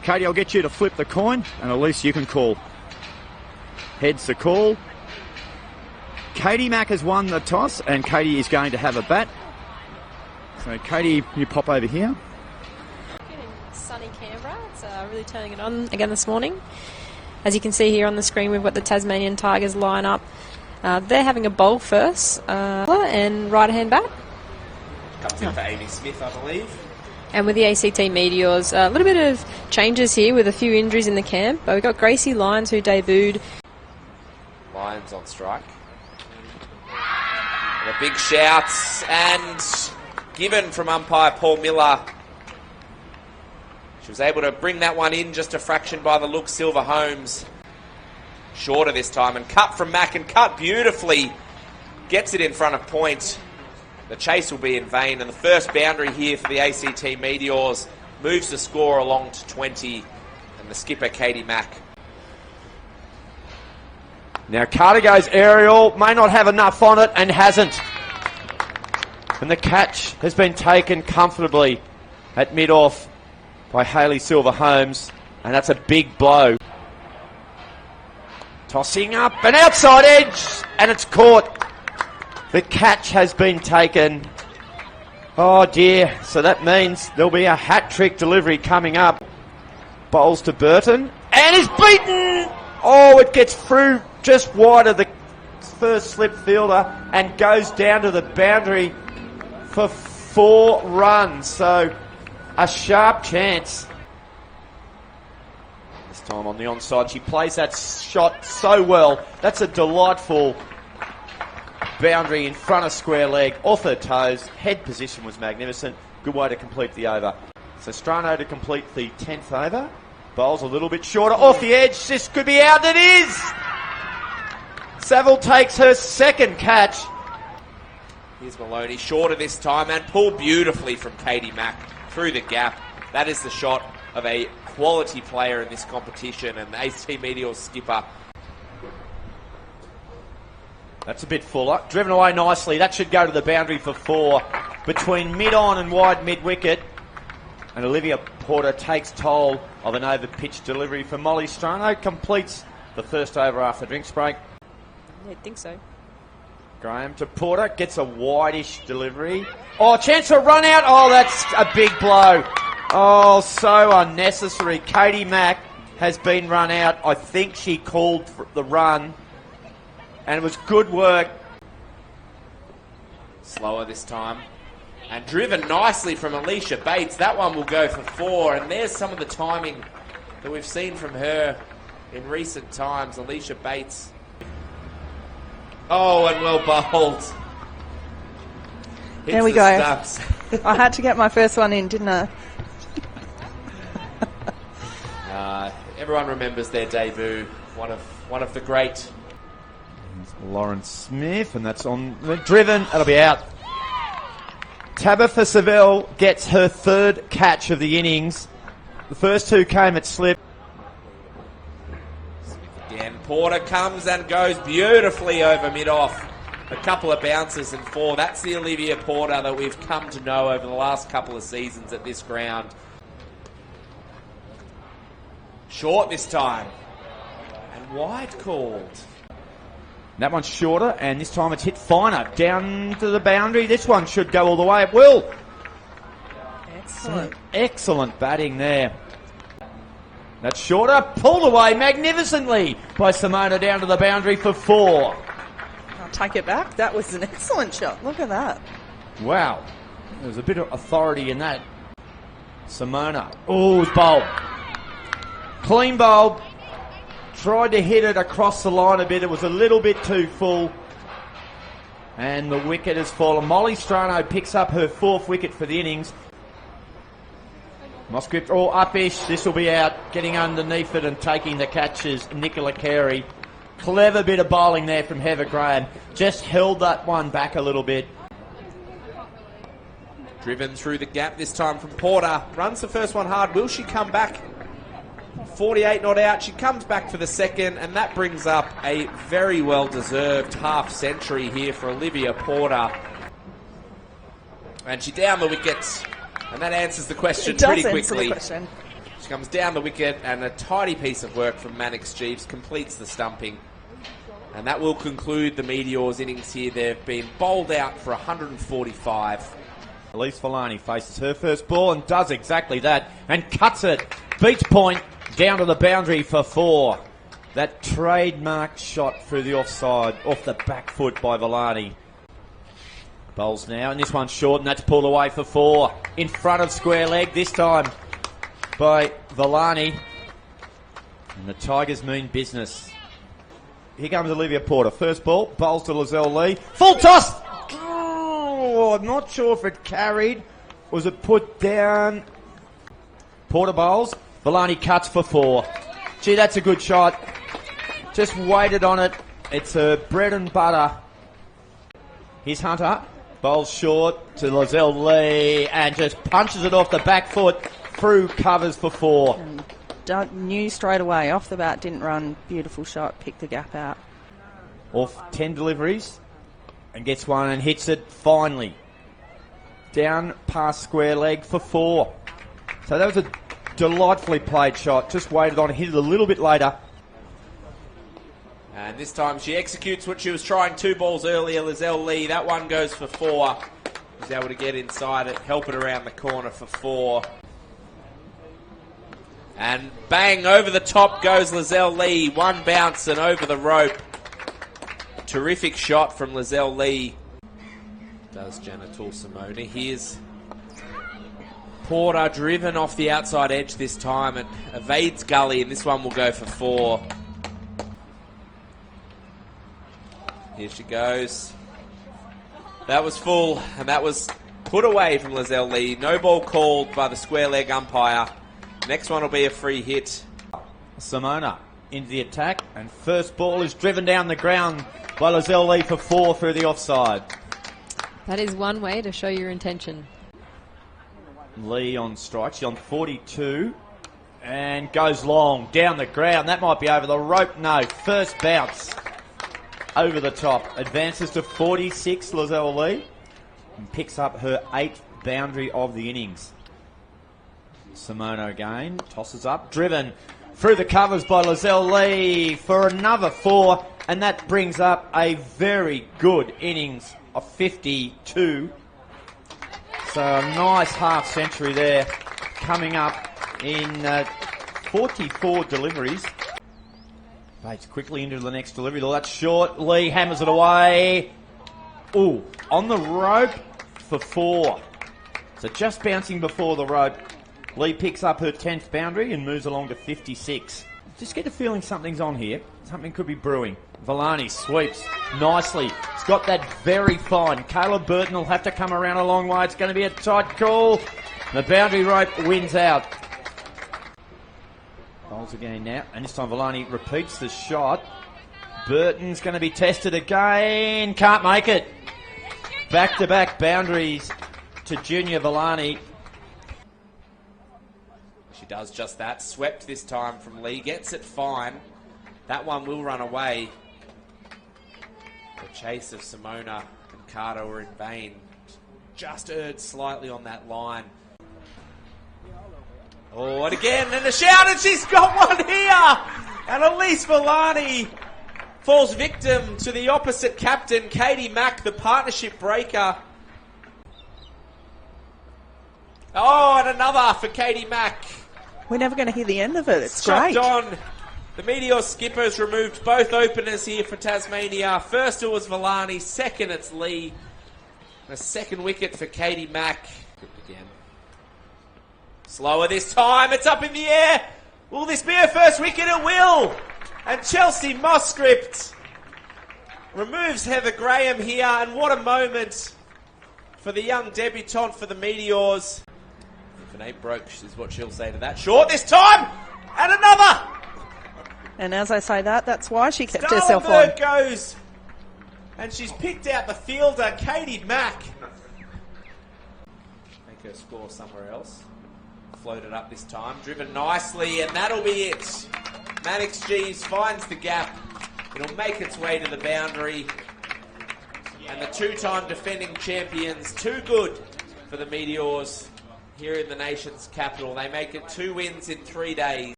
Katie, I'll get you to flip the coin, and at least you can call. Heads the call. Katie Mack has won the toss, and Katie is going to have a bat. So, Katie, you pop over here. Sunny Canberra. It's really turning it on again this morning. As you can see here on the screen, we've got the Tasmanian Tigers line up. They're having a bowl first, and right-hand bat. Comes in for Amy Smith, I believe. And with the ACT Meteors, a little bit of changes here with a few injuries in the camp. But we've got Gracie Lyons, who debuted. Lyons on strike. And a big shouts and given from umpire Paul Miller. She was able to bring that one in just a fraction by the look. Silver Holmes shorter this time, and cut from Mack, and cut beautifully. Gets it in front of point. The chase will be in vain, and the first boundary here for the ACT Meteors moves the score along to 20, and the skipper Katie Mack. Now Carter goes aerial, may not have enough on it, and hasn't. And the catch has been taken comfortably at mid-off by Hayley Silver Holmes, and that's a big blow. Tossing up, an outside edge, and it's caught. The catch has been taken. Oh dear, so that means there'll be a hat-trick delivery coming up. Bowls to Burton, and is beaten! Oh, it gets through just wide of the first slip fielder and goes down to the boundary for 4 runs. So a sharp chance. This time on the onside, she plays that shot so well. That's a delightful boundary in front of square leg, off her toes. Head position was magnificent. Good way to complete the over. So Strano to complete the 10th over. Bowls a little bit shorter, off the edge. This could be out. It is! Saville takes her second catch. Here's Maloney, shorter this time, and pulled beautifully from Katie Mack through the gap. That is the shot of a quality player in this competition, and the ACT Meteors skipper. That's a bit fuller. Driven away nicely. That should go to the boundary for 4. Between mid-on and wide mid-wicket. And Olivia Porter takes toll of an over-pitched delivery from Molly Strano. Completes the first over after drinks break. Yeah, I think so. Graham to Porter. Gets a wide-ish delivery. Oh, chance for a run out. Oh, that's a big blow. Oh, so unnecessary. Katie Mack has been run out. I think she called for the run. And it was good work. Slower this time. And driven nicely from Alicia Bates. That one will go for 4. And there's some of the timing that we've seen from her in recent times. Alicia Bates. Oh, and well bowled. There we go. I had to get my first one in, didn't I? Everyone remembers their debut. One of the great. Lauren Smith, and that's on the driven. That'll be out. Tabitha Saville gets her 3rd catch of the innings. The first 2 came at slip. Smith again. Porter comes and goes beautifully over mid-off. A couple of bounces and 4. That's the Olivia Porter that we've come to know over the last couple of seasons at this ground. Short this time. And wide called. That one's shorter, and this time it's hit finer. Down to the boundary. This one should go all the way. It will. Excellent. Excellent batting there. That's shorter. Pulled away magnificently by Simona down to the boundary for 4. I'll take it back. That was an excellent shot. Look at that. Wow. There's a bit of authority in that. Simona. Oh, it's bowled. Clean bowl. Tried to hit it across the line a bit. It was a little bit too full. And the wicket has fallen. Molly Strano picks up her 4th wicket for the innings. Mosquito all upish. This will be out. Getting underneath it and taking the catches. Nicola Carey. Clever bit of bowling there from Heather Graham. Just held that one back a little bit. Driven through the gap this time from Porter. Runs the first one hard. Will she come back? 48 not out. She comes back for the second, and that brings up a very well-deserved half-century here for Olivia Porter. And she down the wickets, and that answers the question pretty quickly. She comes down the wicket, and a tidy piece of work from Mannix Jeeves completes the stumping. And that will conclude the Meteors innings here. They've been bowled out for 145. Elise Villani faces her first ball and does exactly that and cuts it. Beats point down to the boundary for 4. That trademark shot through the offside, off the back foot by Villani. Bowls now, and this one's short, and that's pulled away for 4. In front of square leg, this time by Villani. And the Tigers mean business. Here comes Olivia Porter. First ball, bowls to Lizelle Lee. Full toss! Oh, I'm not sure if it carried. Was it put down? Porter bowls. Villani cuts for 4. Gee, that's a good shot. Just waited on it. It's her bread and butter. Here's Hunter. Bowls short to Lizelle Lee and just punches it off the back foot through covers for 4. And knew straight away, off the bat, didn't run. Beautiful shot, picked the gap out. Off 10 deliveries and gets one and hits it finally. Down past square leg for 4. So that was a delightfully played shot. Just waited on, hit it a little bit later. And this time she executes what she was trying 2 balls earlier, Lizelle Lee. That one goes for 4. She's able to get inside it, help it around the corner for 4. And bang, over the top goes Lizelle Lee. One bounce and over the rope. Terrific shot from Lizelle Lee. Does Janitul Simona. Here's Porter driven off the outside edge this time. It evades Gully, and this one will go for 4. Here she goes. That was full, and that was put away from Lizelle Lee. No ball called by the square leg umpire. Next one will be a free hit. Simona into the attack, and first ball is driven down the ground by Lizelle Lee for 4 through the offside. That is one way to show your intention. Lee on strike. She's on 42 and goes long down the ground. That might be over the rope. No, first bounce over the top. Advances to 46, Lizelle Lee, and picks up her 8th boundary of the innings. Simona again, tosses up, driven through the covers by Lizelle Lee for another 4, and that brings up a very good innings of 52. So a nice half century there, coming up in 44 deliveries. Bates quickly into the next delivery. That's short. Lee hammers it away. Ooh, on the rope for 4. So just bouncing before the rope. Lee picks up her 10th boundary and moves along to 56. Just get the feeling something's on here. Something could be brewing. Villani sweeps nicely. It's got that very fine. Caleb Burton will have to come around a long way. It's going to be a tight call. The boundary rope wins out. Bowls again now, and this time Villani repeats the shot. Burton's going to be tested again. Can't make it. Back-to-back boundaries to Junior Villani. She does just that. Swept this time from Lee. Gets it fine. That one will run away. The chase of Simona and Carter were in vain. Just erred slightly on that line. Oh, and again, and a shout, and she's got one here! And Elise Villani falls victim to the opposite captain, Katie Mack, the partnership breaker. Oh, and another for Katie Mack. We're never going to hear the end of it. It's Chopped great. on. The Meteors skippers removed both openers here for Tasmania. First it was Villani, second it's Lee. A second wicket for Katie Mack. Again. Slower this time, it's up in the air. Will this be her first wicket? It will. And Chelsea Moscript removes Heather Graham here, and what a moment for the young debutante for the Meteors. If it ain't broke is what she'll say to that. Short this time, and another. And as I say that, that's why she kept herself on. Starlenberg goes, and she's picked out the fielder, Katie Mack. Make her score somewhere else. Floated up this time, driven nicely, and that'll be it. Mannix Jeeves finds the gap. It'll make its way to the boundary. And the 2-time defending champions, too good for the Meteors. here in the nation's capital. They make it 2 wins in 3 days.